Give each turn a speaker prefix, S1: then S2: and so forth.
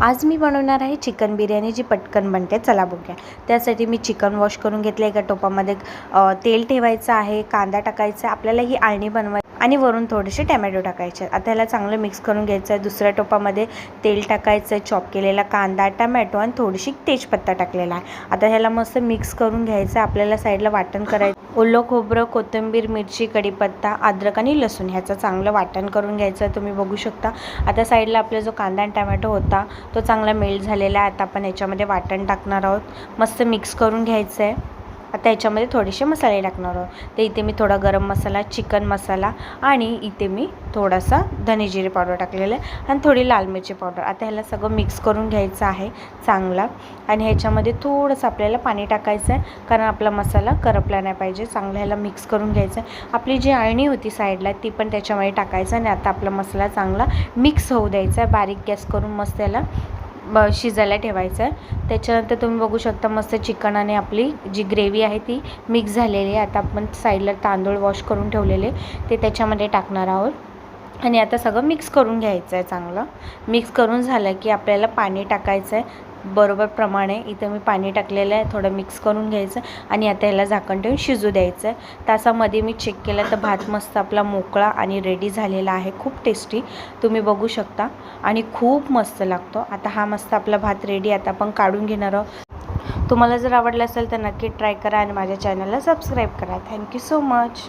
S1: आज मी बनवणार आहे चिकन बिर्याणी, जी पटकन बनते. चला बघूया. त्यासाठी मी चिकन वॉश करून घेतले. एका टोपामध्ये तेल ठेवायचं आहे, कांदा टाकायचा, आपल्याला ही आळणी बनवायची आणि वरून थोडेसे टोमॅटो टाकायचे. आता ह्याला चांगलं मिक्स करून घ्यायचं आहे. दुसऱ्या टोपामध्ये तेल टाकायचं, चॉप केलेला कांदा, टोमॅटो आणि थोडीशी तेजपत्ता टाकलेला आहे. आता ह्याला मस्त मिक्स करून घ्यायचं. आपल्याला साईडला वाटण करायचं. ओलं खोबरं, कोथिंबीर, मिरची, कढीपत्ता, अद्रक आणि लसूण ह्याचं चांगलं वाटण करून घ्यायचं. तुम्ही बघू शकता. आता साईडला आपला जो कांदा आणि टोमॅटो होता तो चांगला मेल्ट झालेला आहे. आता आपण याच्यामध्ये वाटण टाकणार आहोत. मस्त मिक्स करून घ्यायचं आहे. आता याच्यामध्ये थोडेसे मसाले टाकणार आहोत. तर इथे मी थोडा गरम मसाला, चिकन मसाला आणि इथे मी थोडासा धने जिरे पावडर टाकलेलं आहे आणि थोडी लाल मिरची पावडर. आता ह्याला सगळं मिक्स करून घ्यायचं आहे चांगला. आणि ह्याच्यामध्ये थोडंसं आपल्याला पाणी टाकायचं आहे, कारण आपला मसाला करपला नाही पाहिजे. चांगलं ह्याला मिक्स करून घ्यायचं आहे. आपली जी अळणी होती साईडला ती पण त्याच्यामध्ये टाकायचं आणि आता आपला मसाला चांगला मिक्स होऊ द्यायचा आहे. बारीक गॅस करून मस्त याला शिजायला ठेवायचं आहे. त्याच्यानंतर तुम्ही बघू शकता मस्त चिकन आणि आपली जी ग्रेव्ही आहे ती मिक्स झालेली आहे. आता आपण साईडला तांदूळ वॉश करून ठेवलेले ते त्याच्यामध्ये टाकणार आहोत आणि आता सगळं मिक्स करून घ्यायचं आहे. चांगलं मिक्स करून झालं की आपल्याला पाणी टाकायचं आहे बरोबर प्रमाणे. इथं मी पाणी टाकलेलं आहे. थोडं मिक्स करून घ्यायचं आणि आता याला झाकण ठेवून शिजू द्यायचं आहे. तासामध्ये मी चेक केलं तर भात मस्त आपला मोकळा आणि रेडी झालेला आहे. खूप टेस्टी तुम्ही बघू शकता आणि खूप मस्त लागतो. आता हा मस्त आपला भात रेडी. आता आपण काढून घेणार आहोत. तुम्हाला जर आवडलं असेल तर नक्की ट्राय करा आणि माझ्या चॅनलला सबस्क्राईब करा. Thank you so much.